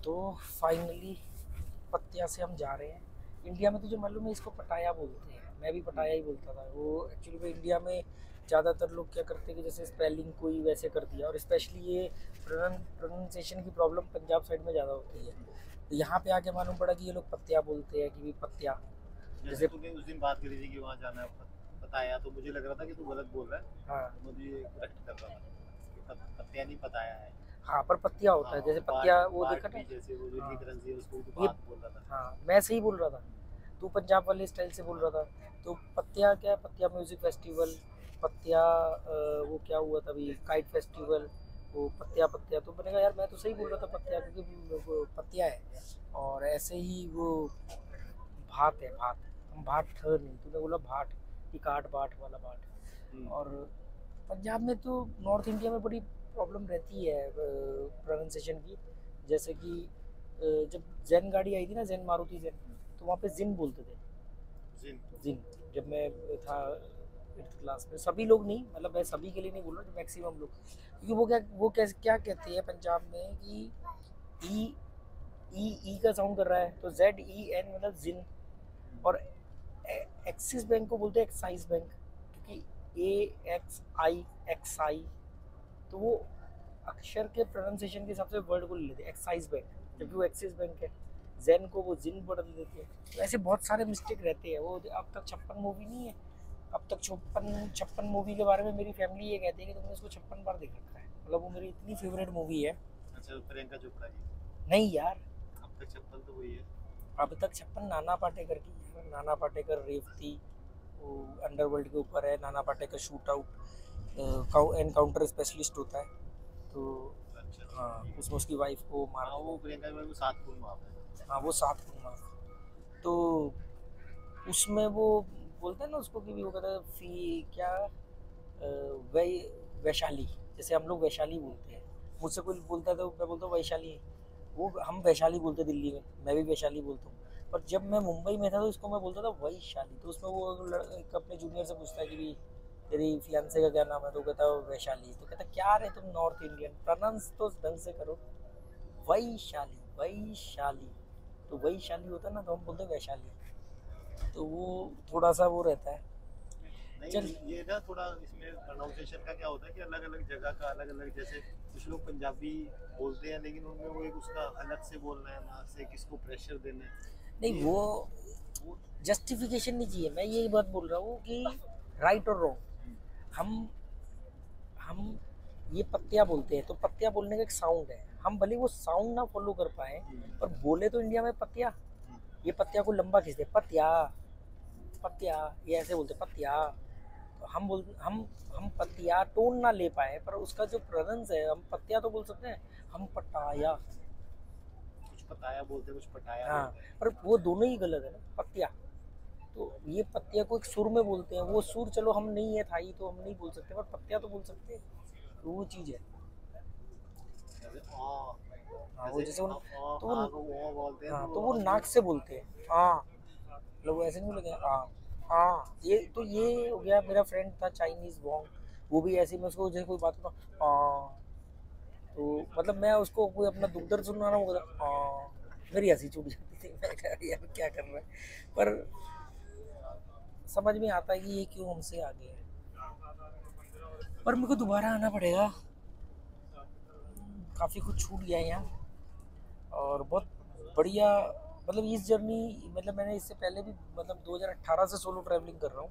तो फाइनली पत्तिया से हम जा रहे हैं। इंडिया में तुझे मालूम है इसको पटाया बोलते हैं, मैं भी पटाया ही बोलता था। वो एक्चुअली में इंडिया में ज़्यादातर लोग क्या करते हैं कि जैसे स्पेलिंग कोई वैसे कर दिया, और स्पेशली ये प्रोनाउंसिएशन की प्रॉब्लम पंजाब साइड में ज़्यादा होती है। तो यहाँ पे आके मालूम पड़ा कि ये लोग पत्तिया बोलते हैं कि भी पत्तिया। जैसे जैसे तूने उस दिन बात करी थी कि वहाँ जाना है, बताया तो मुझे लग रहा था कि तू गलत बोल रहा है। हाँ तो मुझे करेक्ट कर रहा था कि पत्तिया नहीं बताया है। हाँ, पर पत्तिया होता हाँ, है जैसे और पत्तिया वो बार्ट देखा ना। भी, जैसे वो जो ली हाँ करेंसी है उसको भी तो ये, बात बोल रहा था। हाँ मैं सही बोल रहा था, तू पंजाब वाले स्टाइल से बोल हाँ। रहा था। तो पत्तिया क्या है, पत्तिया म्यूजिक फेस्टिवल, पत्तिया वो क्या हुआ था अभी, काइट फेस्टिवल, वो पत्तिया पत्तिया। तो मैंने कहा यार मैं तो सही बोल रहा था पत्तिया, क्योंकि वो पत्तिया है। और ऐसे ही वो भात है, भात। हम भाट नहीं, तूने बोला भाट कि काट बाट वाला भाट। हम्म। और पंजाब में तो नॉर्थ इंडिया में बड़ी प्रॉब्लम रहती है प्रोनाउंसिएशन की। जैसे कि जब जैन गाड़ी आई थी ना, जैन मारुति जैन, तो वहाँ पे जिन बोलते थे। जिन। जिन, जब मैं था 8th क्लास में, सभी लोग नहीं, मतलब मैं सभी के लिए नहीं बोल रहा, जो मैक्सिमम लोग, क्योंकि वो क्या कहते हैं पंजाब में कि ई ई का साउंड कर रहा है, तो ZEN मतलब जिन। और एक्सिस बैंक को बोलते हैं एक्साइज बैंक, क्योंकि AXI तो वो अक्षर के प्रोनाउंसिएशन के हिसाब से वर्ड को ले लेते हैं एक्साइज बैंक, जबकि वो एक्सिस बैंक है। जैन को वो जिन बदल देते हैं। तो ऐसे बहुत सारे मिस्टेक रहते हैं। वो अब तक 56 मूवी नहीं है, अब तक 56 मूवी के बारे में मेरी फैमिली ये कहती है कि तुमने इसको 56 बार देख रखा है, मतलब वो मेरी इतनी फेवरेट मूवी है। अच्छा, प्रियंका चोपड़ा की। नहीं यार, अब तक चप्पल तो वही है। अब तक 56 नाना पाटेकर की है। नाना पाटेकर रेवती, वो अंडरवर्ल्ड के ऊपर है। Nana Patekar shoot out encounter specialist होता है। तो अच्छा अच्छा, हाँ, ठीक है उसमें ठीक उसकी वाइफ को है। मार हाँ, वो देता प्रियंका चोपड़ा को सात खून माफ है। है। हाँ वो 7 खून मार। तो उसमें वो बोलते हैं ना उसको कि भी वो कहता है फी क्या वै वैशाली, जैसे हम लोग वैशाली बोलते हैं। मुझसे कोई बोलता है तो मैं बोलता हूँ वैशाली। वो हम वैशाली बोलते दिल्ली में, मैं भी वैशाली बोलता हूँ। पर जब मैं मुंबई में था तो इसको मैं बोलता था वैशाली। तो उसमें वो एक अपने जूनियर से पूछता है कि भी तेरी फियांसे का क्या नाम है, तो कहता है वैशाली। तो कहता क्या रे तुम नॉर्थ इंडियन, प्रोनाउंस तो ढंग से करो। वैशाली वैशाली, तो वैशाली होता है ना, तो हम बोलते हैं वैशाली। तो वो थोड़ा सा वो रहता है। चल, नहीं, ये ना थोड़ा इसमें प्रोनाउंसिएशन का क्या होता है कि अलग अलग जगह का अलग अलग, जैसे कुछ लोग पंजाबी बोलते हैं लेकिन उनमें वो एक उसका अलग से बोलना है, ना से किसको प्रेशर देना है नहीं ये वो। जस्टिफिकेशन नहीं चाहिए। मैं यही बात बोल रहा हूँ कि राइट और रॉन्ग, हम्म, हम हम ये पत्तिया बोलते हैं, तो पत्तिया बोलने का एक साउंड है। हम भले वो साउंड ना फॉलो कर पाए, पर हम्म, बोले तो इंडिया में पत्तिया। हम्म, ये पत्तिया को लंबा खींचते पत्तिया, पत्तिया, ये ऐसे बोलते पत्तिया। तो हम पत्तिया टोन ना ले पाए, पर उसका जो प्रेजेंस है, हम पत्तिया तो बोल सकते हैं। हम पटाया। कुछ पताया बोलते हैं, कुछ पटाया हाँ, बोलते हैं। पर वो दोनों ही गलत है ना, पत्तिया। तो ये पत्तिया को एक सुर में बोलते हैं, वो सुर चलो हम नहीं है थाई तो हम नहीं बोल सकते, पर पत्तिया तो बोल सकते हैं। तो वो चीज़ है। जैसे आ, हाँ वो जैसे जैसे उन, तो वो, आ को ओ बोलते हैं हाँ तो तो वो हम नाक लोग। से बोलते हैं लोग ऐसे नहीं बोलते ये तो ये हो गया। मेरा फ्रेंड था चाइनीज वोंग, वो भी ऐसे ही, मैं उसको जैसे कोई बात करता तो मतलब मैं उसको कोई अपना दुख दर्द सुना रहा हूँ, मेरी हंसी छूट जाती थी। मैं कहा यार क्या कर रहा है, पर समझ में आता है कि ये क्यों हमसे आगे है। पर मेरे को दोबारा आना पड़ेगा, काफ़ी कुछ छूट गया है यहाँ। और बहुत बढ़िया, मतलब इस जर्नी, मतलब मैंने इससे पहले भी, मतलब 2018 से सोलो ट्रैवलिंग कर रहा हूँ।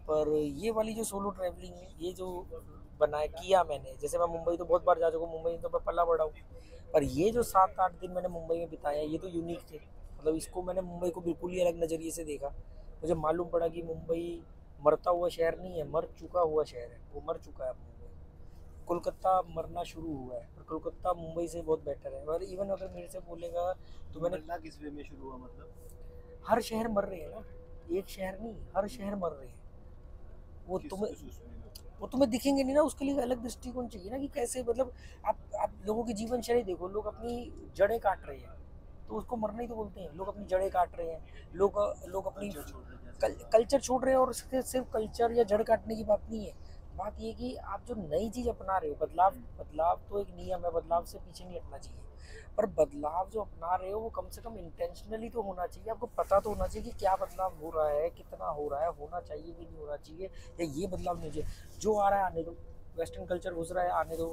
पर ये वाली जो सोलो ट्रैवलिंग है, ये जो बनाया किया मैंने, जैसे मैं मुंबई तो बहुत बार जा चुका हूँ, मुंबई में तो मैं पला बड़ा हूँ। पर ये जो 7-8 दिन मैंने मुंबई में बिताया, ये तो यूनिक थे। मतलब इसको मैंने मुंबई को बिल्कुल ही अलग नज़रिए से देखा। मुझे मालूम पड़ा कि मुंबई मरता हुआ शहर नहीं है, मर चुका हुआ शहर है। वो मर चुका है मुंबई। कोलकाता मरना शुरू हुआ है, पर कोलकाता मुंबई से बहुत बेटर है। और इवन अगर मेरे से बोलेगा तो मैंने, मरना किस वे में शुरू हुआ मतलब? हर शहर मर रहे हैं ना, एक शहर नहीं, हर शहर मर रहे हैं। वो किस तुम्हें किस उसमें में? वो तुम्हें दिखेंगे नहीं ना, उसके लिए अलग दृष्टिकोण चाहिए ना कि कैसे, मतलब आप लोगों की जीवन शैली देखो, लोग अपनी जड़ें काट रहे हैं, तो उसको मरना ही तो बोलते हैं। लोग अपनी जड़ें काट रहे हैं, लोग अपनी कल्चर छोड़ रहे हैं जैसे। कल्चर छोड़ रहे हैं। और सिर्फ कल्चर या जड़ काटने की बात नहीं है, बात ये कि आप जो नई चीज़ अपना रहे हो, बदलाव बदलाव तो एक नियम है, बदलाव से पीछे नहीं हटना चाहिए, पर बदलाव जो अपना रहे हो वो कम से कम इंटेंशनली तो होना चाहिए। आपको पता तो होना चाहिए कि क्या बदलाव हो रहा है, कितना हो रहा है, होना चाहिए कि नहीं होना चाहिए, या ये बदलाव नहीं चाहिए। जो आ रहा है आने दो, वेस्टर्न कल्चर घुस रहा है आने दो,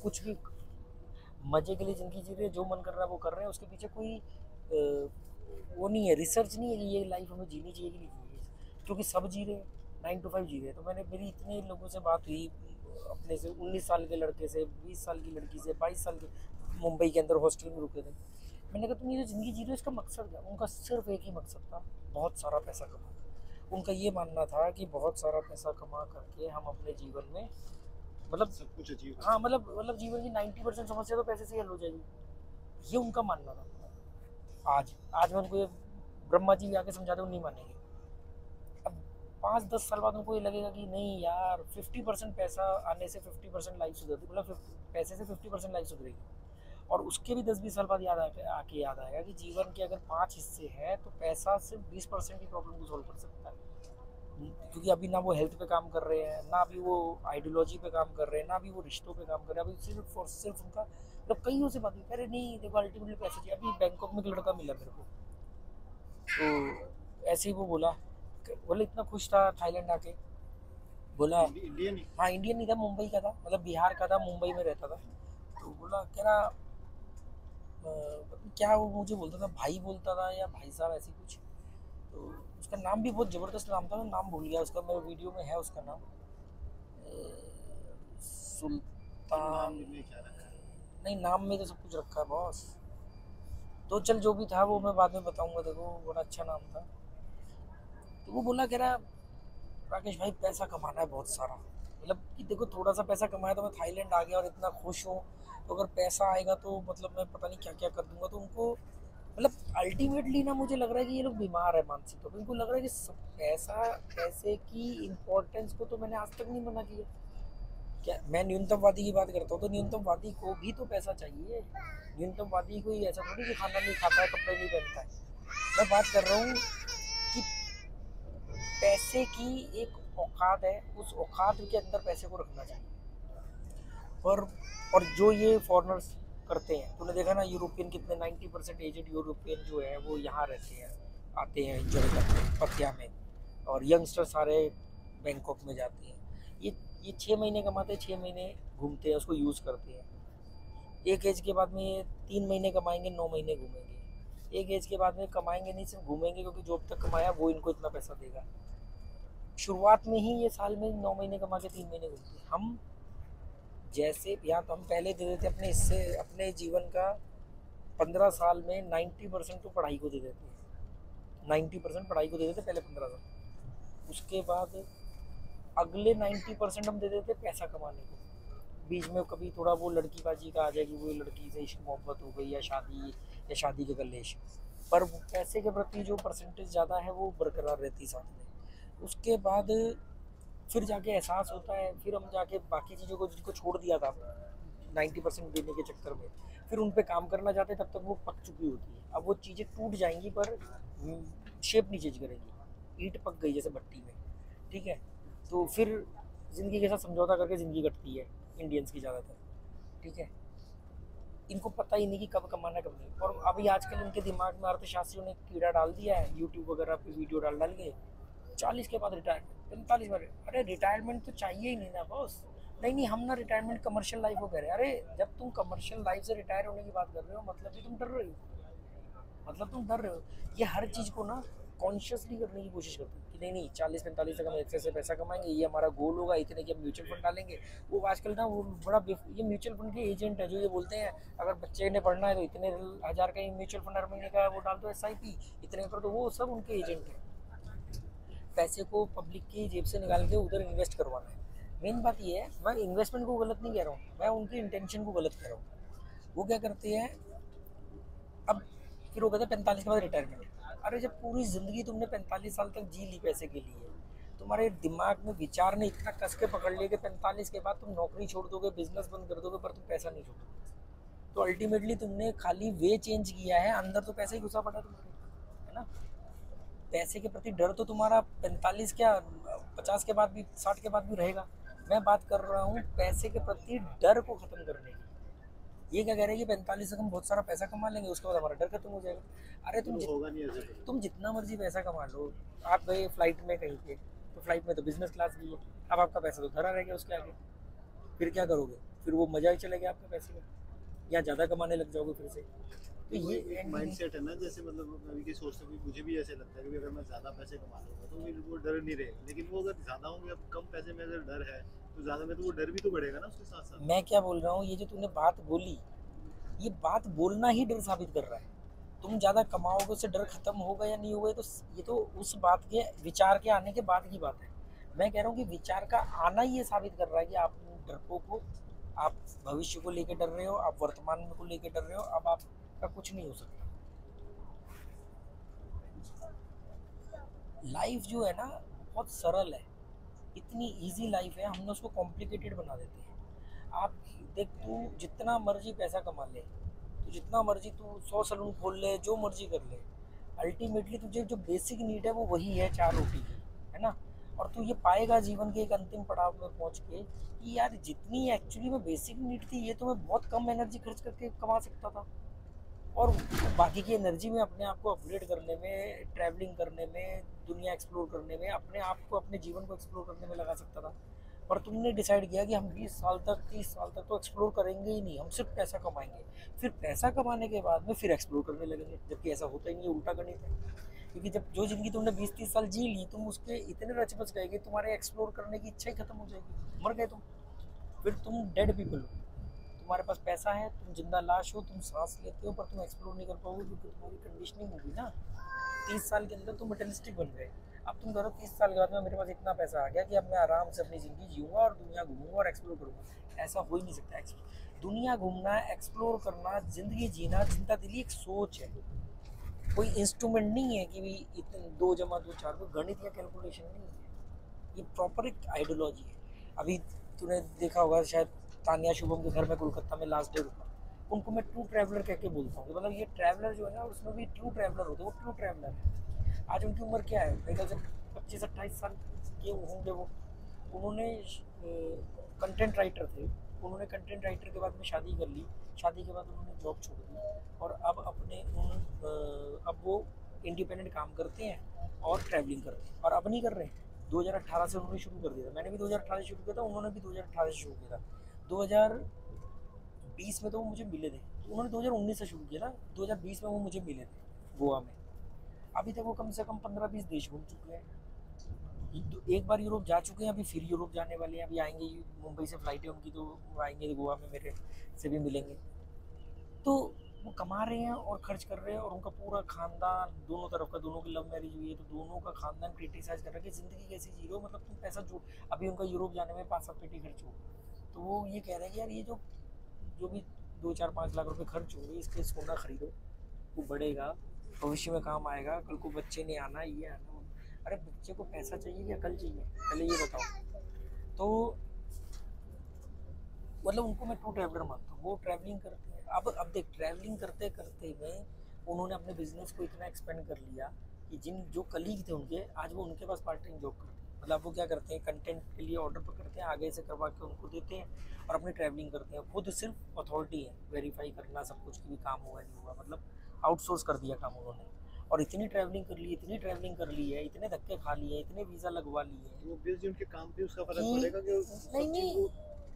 कुछ भी मजे के लिए जिंदगी जी रहे हैं, जो मन कर रहा है वो कर रहे हैं, उसके पीछे कोई वो नहीं है, रिसर्च नहीं है कि ये लाइफ हमें जीनी चाहिए कि नहीं चाहिए, क्योंकि सब जी रहे हैं, 9 to 5 जी रहे हैं। तो मेरी इतने लोगों से बात हुई, अपने से 19 साल के लड़के से, 20 साल की लड़की से, 22 साल के, मुंबई के अंदर हॉस्टल में रुके थे। मैंने कहा तुम ये जो ज़िंदगी जी रहे हो इसका मकसद क्या? उनका सिर्फ एक ही मकसद था, बहुत सारा पैसा कमाना। उनका ये मानना था कि बहुत सारा पैसा कमा करके हम अपने जीवन में, मतलब सब कुछ अचीव कर हाँ, सकते मतलब जीवन की 90% समस्या तो पैसे से ही हल हो जाएगी, ये उनका मानना था। आज आज मैं उनको ये, ब्रह्मा जी भी आके समझा दे वो नहीं मानेंगे। अब 5-10 साल बाद उनको ये लगेगा कि नहीं यार, 50% पैसा आने से 50% लाइफ सुधरती, मतलब पैसे से 50% लाइफ सुधरेगी। और उसके भी 10-20 साल बाद आके याद आएगा कि जीवन के अगर 5 हिस्से हैं तो पैसा सिर्फ 20% की प्रॉब्लम को सॉल्व कर सकता है। क्योंकि अभी ना वो हेल्थ पे काम कर रहे हैं, ना अभी वो आइडियोलॉजी पे काम कर रहे हैं, ना अभी वो रिश्तों पे काम कर रहे हैं, अभी सिर्फ और सिर्फ उनका, मतलब कईयों से बात हुई, अरे नहीं देखो अल्टीमेटली पैसे चाहिए। अभी बैंकॉक में एक लड़का मिला मेरे को, तो ऐसे ही वो बोले इतना खुश था थाईलैंड आके, बोला इंडियन ही। हाँ इंडियन नहीं था, मुंबई का था, मतलब बिहार का था, मुंबई में रहता था। तो बोला कह रहा क्या, वो मुझे बोलता था भाई, बोलता था या भाई साहब ऐसी कुछ। तो उसका नाम भी बहुत ज़बरदस्त नाम था, मैं नाम भूल गया उसका, मेरे वीडियो में है उसका नाम, नाम सुल्तान, में क्या रखा है? नहीं नाम में तो सब कुछ रखा है बॉस। तो चल जो भी था वो मैं बाद में बताऊंगा, देखो बड़ा अच्छा नाम था। तो वो बोला कह रहा राकेश भाई पैसा कमाना है बहुत सारा, मतलब कि देखो थोड़ा सा पैसा कमाया तो मैं थाईलैंड आ गया और इतना खुश हूँ, तो अगर पैसा आएगा तो मतलब मैं पता नहीं क्या क्या कर दूंगा। तो उनको मतलब अल्टीमेटली ना मुझे लग रहा है कि ये लोग बीमार है मानसिक तौर पर। उनको लग रहा है कि पैसा, पैसे की इम्पोर्टेंस को तो मैंने आज तक नहीं मना किया। क्या मैं न्यूनतमवादी की बात करता हूँ तो न्यूनतमवादी को भी तो पैसा चाहिए। न्यूनतमवादी कोई ऐसा थोड़ी कि खाना नहीं खाता है, कपड़े नहीं पहनता है। मैं बात कर रहा हूँ कि पैसे की एक औकात है, उस औकात के अंदर पैसे को रखना चाहिए। और और जो ये फॉरेनर्स करते हैं, तूने देखा ना यूरोपियन कितने 90% एजेड यूरोपियन जो है वो यहाँ रहते हैं, आते हैं एंजॉय करते हैं पतिया में, और यंगस्टर सारे बैंकॉक में जाते हैं। ये 6 महीने कमाते हैं, 6 महीने घूमते हैं, उसको यूज़ करते हैं। एक एज के बाद में ये 3 महीने कमाएंगे, 9 महीने घूमेंगे। एक एज के बाद में कमाएंगे नहीं, सिर्फ घूमेंगे, क्योंकि जो अब तक कमाया वो इनको इतना पैसा देगा। शुरुआत में ही ये साल में 9 महीने कमा के 3 महीने घूमते हैं। हम जैसे यहाँ तो हम पहले दे देते अपने इससे, अपने जीवन का 15 साल में 90% तो पढ़ाई को दे देते हैं, 90% पढ़ाई को दे देते पहले 15 साल। उसके बाद अगले 90% हम दे देते पैसा कमाने को। बीच में कभी थोड़ा वो लड़कीबाजी का आ जाए कि वो लड़की से इश्क मोहब्बत हो गई, या शादी के कलेश, पर पैसे के प्रति जो परसेंटेज ज़्यादा है वो बरकरार रहती साथ में। उसके बाद फिर जाके एहसास होता है, फिर हम जाके बाकी चीज़ों को जिनको छोड़ दिया था 90% देने के चक्कर में, फिर उन पे काम करना चाहते तब तक वो पक चुकी होती है। अब वो चीज़ें टूट जाएंगी पर शेप नहीं चेंज करेंगी, ईंट पक गई जैसे भट्टी में, ठीक है। तो फिर ज़िंदगी के साथ समझौता करके ज़िंदगी कटती है इंडियंस की ज़्यादातर, ठीक है। इनको पता ही नहीं कि कब कमाना कब नहीं। और अभी आजकल इनके दिमाग में अर्थशास्त्रियों ने कीड़ा डाल दिया है, यूट्यूब वगैरह पे वीडियो डाल डाल के 40 के बाद रिटायरमेंट, 45 बार। अरे रिटायरमेंट तो चाहिए ही नहीं ना बॉस। नहीं नहीं, हम ना रिटायरमेंट कमर्शियल लाइफ को कह रहे हैं। अरे जब तुम कमर्शियल लाइफ से रिटायर होने की बात कर रहे हो, मतलब कि तुम डर रहे हो, मतलब तुम डर रहे हो। ये हर चीज़ को ना कॉन्शियसली करने की कोशिश करते हैं कि नहीं नहीं 40-45 तक हम ऐसे से पैसा कमाएंगे, ये हमारा गोल होगा, इतने की हम म्यूचुअल फंड डालेंगे। वो आजकल ना वो बड़ा ये म्यूचुअल फंड के एजेंट है जो ये बोलते हैं अगर बच्चे ने पढ़ना है तो इतने हज़ार का म्यूचुअल फंड हर महीने का वो डाल दो, SIP इतने कर दो, वो सब उनके एजेंट हैं। पैसे को पब्लिक की जेब से निकाल के उधर इन्वेस्ट करवाना है। मेन बात ये है, मैं इन्वेस्टमेंट को गलत नहीं कह रहा हूँ, मैं उनकी इंटेंशन को गलत कह रहा हूँ। वो क्या करते हैं, अब फिर वो कहते हैं 45 के बाद रिटायरमेंट। अरे जब पूरी ज़िंदगी तुमने 45 साल तक जी ली पैसे के लिए, तुम्हारे दिमाग में विचार ने इतना कस के पकड़ लिया कि 45 के बाद तुम नौकरी छोड़ दोगे, बिजनेस बंद कर दोगे, पर तुम पैसा नहीं छोड़ोगे। तो अल्टीमेटली तुमने खाली वे चेंज किया है, अंदर तो पैसा ही घुसा पड़ा तुम्हारे, है ना। पैसे के प्रति डर तो तुम्हारा 45 क्या 50 के बाद भी, 60 के बाद भी रहेगा। मैं बात कर रहा हूँ पैसे के प्रति डर को खत्म करने की। ये क्या कह रहे हैं कि 45 से हम बहुत सारा पैसा कमा लेंगे, उसके बाद हमारा डर खत्म हो जाएगा। अरे तो होगा नहीं ऐसा कभी। तुम जितना मर्जी पैसा कमा लो, आप गए फ्लाइट में कहीं पे, तो फ्लाइट में तो बिजनेस क्लास भी है, अब आपका पैसा तो धरा रह गया उसके आगे, फिर क्या करोगे? फिर वो मजा ही चले गया आपके पैसे में, या ज़्यादा कमाने लग जाओगे फिर से। तो नहीं, वो ये एक माइंडसेट है ना, जैसे मतलब मैं भी सोचता हूँ कि मुझे भी ऐसे लगता है कि अगर मैं ज़्यादा पैसे कमा लूँगा तो मेरे को डर नहीं रहेगा, लेकिन वो अगर ज़्यादा होंगे, अब कम पैसे में अगर डर है तो ज़्यादा में तो वो डर भी तो बढ़ेगा ना उसके साथ साथ। मैं क्या बोल रहा हूँ, ये जो तूने बात बोली, ये बात बोलना ही डर साबित कर रहा है। तुम ज़्यादा कमाओगे उससे डर खत्म होगा या नहीं होगा, ये तो उस बात के विचार के आने के बाद की बात है। मैं कह रहा हूँ कि विचार का आना ही ये साबित कर रहा है कि आप डरपोक हो, आप भविष्य को लेकर डर रहे हो, आप वर्तमान में को लेकर डर रहे हो, अब आपका कुछ नहीं हो सकता। लाइफ जो है ना, बहुत सरल है, इतनी इजी लाइफ है, हमने उसको कॉम्प्लिकेटेड बना देते हैं। आप देख, तू जितना मर्जी पैसा कमा ले, तो जितना मर्जी तू 100 सैलून खोल ले, जो मर्जी कर ले, अल्टीमेटली तुझे जो बेसिक नीड है वो वही है, 4 रोटी की, है ना? और तू ये पाएगा जीवन के एक अंतिम पड़ाव में पहुंच के कि यार जितनी एक्चुअली में बेसिक नीड थी, ये तो मैं बहुत कम एनर्जी खर्च करके कमा सकता था, और बाकी की एनर्जी में अपने आप को अपग्रेड करने में, ट्रैवलिंग करने में, दुनिया एक्सप्लोर करने में, अपने आप को, अपने जीवन को एक्सप्लोर करने में लगा सकता था। पर तुमने डिसाइड किया कि हम 20 साल तक, 30 साल तक तो एक्सप्लोर करेंगे ही नहीं, हम सिर्फ पैसा कमाएंगे, फिर पैसा कमाने के बाद में फिर एक्सप्लोर करने लगेंगे, जबकि ऐसा होता ही नहीं है, उल्टा गणित है। क्योंकि जब जो जिंदगी तुमने 20-30 साल जी ली, तुम उसके इतने रच बच गए कि तुम्हारे एक्सप्लोर करने की इच्छा ही खत्म हो जाएगी, मर गए तुम, फिर तुम डेड पीपल हो। तुम्हारे पास पैसा है, तुम जिंदा लाश हो, तुम सांस लेते हो, पर तुम एक्सप्लोर नहीं कर पाओगे क्योंकि तुम्हारी कंडीशनिंग होगी ना। 30 साल के अंदर तुम मटेरियलिस्टिक बन गए। अब तुम करो 30 साल के बाद में मेरे पास इतना पैसा आ गया कि अब मैं आराम से अपनी ज़िंदगी जीऊँगा और दुनिया घूमूंगा और एक्सप्लोर करूँगा। ऐसा हो ही नहीं सकता। दुनिया घूमना, एक्सप्लोर करना, ज़िंदगी जीना, जिंदा दिली एक सोच है, कोई इंस्ट्रूमेंट नहीं है कि भी इतने 2 + 2 = 4, कोई गणित या कैलकुलेशन नहीं है, ये प्रॉपर एक आइडियोलॉजी है। अभी तूने देखा होगा शायद, तानिया शुभम के घर में कोलकाता में लास्ट डे रुका, उनको मैं ट्रू ट्रैवलर कह के बोलता हूँ, मतलब ये ट्रैवलर जो है ना, उसमें भी ट्रू ट्रैवलर होते हैं, वो ट्रू ट्रैवलर है। आज उनकी उम्र क्या है, मेरे ख्याल से 25-28 साल के होंगे वो। उन्होंने कंटेंट राइटर थे, उन्होंने कंटेंट राइटर के बाद में शादी कर ली, शादी के बाद उन्होंने जॉब छोड़ दी, और अब अपने अब वो इंडिपेंडेंट काम करते हैं और ट्रैवलिंग करते हैं, और अब नहीं कर रहे हैं। 2018 से उन्होंने शुरू कर दिया था, मैंने भी 2018 से शुरू किया था, उन्होंने भी 2018 से शुरू किया था। 2020 में तो वो मुझे मिले थे, तो उन्होंने 2019 से शुरू किया था, 2020 में वो मुझे मिले थे गोवा में। अभी तक वो कम से कम 15-20 देश घूम चुके हैं, एक बार यूरोप जा चुके हैं, अभी फिर यूरोप जाने वाले हैं, अभी आएंगे, मुंबई से फ्लाइट है उनकी, तो वो आएंगे गोवा में, मेरे से भी मिलेंगे। तो वो कमा रहे हैं और खर्च कर रहे हैं, और उनका पूरा खानदान, दोनों तरफ का, दोनों की लव मैरिज हुई है, तो दोनों का खानदान क्रिटिसाइज कर रहा है कि ज़िंदगी कैसी जी रहे हो, मतलब तुम पैसा जो, अभी उनका यूरोप जाने में 5-7 पेटी खर्च हो, तो वो ये कह रहे हैं कि यार ये जो जो भी 2-4-5 लाख रुपए खर्च होंगे, इसके सोना खरीदो, वो बढ़ेगा, भविष्य में काम आएगा, कल को बच्चे ने आना, ये आना। अरे बच्चे को पैसा चाहिए या कल चाहिए, पहले ये बताओ। तो मतलब उनको मैं ट्रू ट्रैवलर मानता हूँ, वो ट्रैवलिंग करते हैं। अब देख, ट्रैवलिंग करते करते में उन्होंने अपने बिजनेस को इतना एक्सपेंड कर लिया कि जिन जो कलीग थे उनके, आज वो उनके पास पार्ट टाइम जॉब करते हैं। मतलब वो क्या करते हैं, कंटेंट के लिए ऑर्डर पकड़ते हैं, आगे से करवा के उनको देते हैं और अपनी ट्रैवलिंग करते हैं। खुद सिर्फ अथॉरिटी है वेरीफाई करना सब कुछ, कि भी काम हुआ नहीं हुआ, मतलब आउटसोर्स कर दिया काम उन्होंने। और इतनी ट्रैवलिंग कर ली, इतनी ट्रैवलिंग कर ली है, इतने धक्के खा लिए, इतने वीज़ा लगवा लिए वो ऑब्वियसली उनके काम पे उसका फर्क कि पड़ेगा कि नहीं नहीं,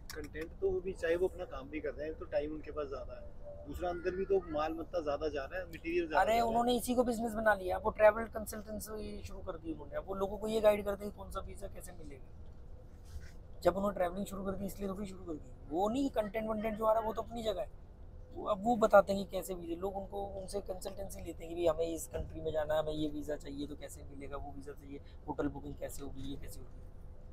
कंटेंट तो वो भी चाहे वो अपना काम भी करते हैं, तो टाइम उनके पास ज्यादा है, दूसरा अंदर भी तो माल मत्ता ज्यादा जा रहा है, मटेरियल ज्यादा अरे जा रहा है। उन्होंने इसी को बिजनेस बना लिया, वो ट्रैवल कंसल्टेंसी शुरू कर दी उन्होंने। अब वो लोगों को ये गाइड करते हैं कौन सा वीज़ा कैसे मिलेगा। जब उन्होंने ट्रैवलिंग शुरू कर दी, इसलिए तो फिर शुरू कर दी, वो नहीं, कंटेंट वंटेंट जो आ रहा है वो तो अपनी जगह है। अब वो बताते हैं कि कैसे वीज़े, लोग उनको उनसे कंसल्टेंसी लेते हैं कि भाई हमें इस कंट्री में जाना है, हमें ये वीज़ा चाहिए, तो कैसे मिलेगा, वो वीज़ा चाहिए, होटल बुकिंग कैसे होगी, ये कैसे होगी।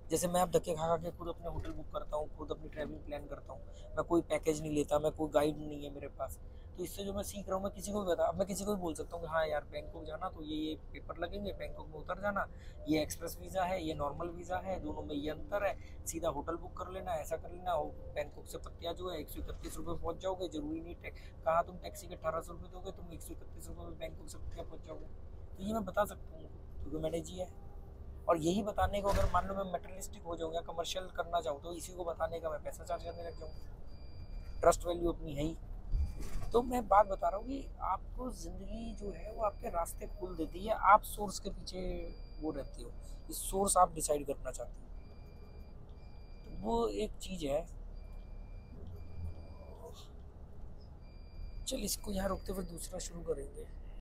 जैसे मैं अब धक्के खा खा के खुद अपने होटल बुक करता हूँ, खुद अपनी ट्रैवलिंग प्लान करता हूँ, मैं कोई पैकेज नहीं लेता, मैं कोई गाइड नहीं है मेरे पास। तो इससे जो मैं सीख रहा हूँ, मैं किसी को भी बता, अब मैं किसी को भी बोल सकता हूँ कि हाँ यार बैंकॉक जाना तो ये पेपर लगेंगे, बैंकॉक में उतर जाना, ये एक्सप्रेस वीज़ा है, ये नॉर्मल वीज़ा है, दोनों में ये अंतर है, सीधा होटल बुक कर लेना, ऐसा कर लेना, और बैंकॉक से पत्तिया जो है 131 रुपये पहुँच जाओगे, जरूरी नहीं कहा तुम टैक्सी के 1800 रुपये दोगे, तुम 131 रुपये में बैंकॉक से पत्तिया पहुँच जाओगे। तो ये मैं बता सकता हूँ क्योंकि मैंने जिया है। और यही बताने को अगर मान लो मैं मेटेरियलिस्टिक हो जाऊँ या कमर्शियल करना चाहूँ तो इसी को बताने का मैं पैसा चार्ज करने लग जाऊँ। ट्रस्ट वैल्यू अपनी है ही। तो मैं बात बता रहा हूँ कि आपको ज़िंदगी जो है वो आपके रास्ते खोल देती है, आप सोर्स के पीछे वो रहते हो, इस सोर्स आप डिसाइड करना चाहते हो। तो वो एक चीज़ है। चल इसको यहाँ रोकते हुए दूसरा शुरू करेंगे।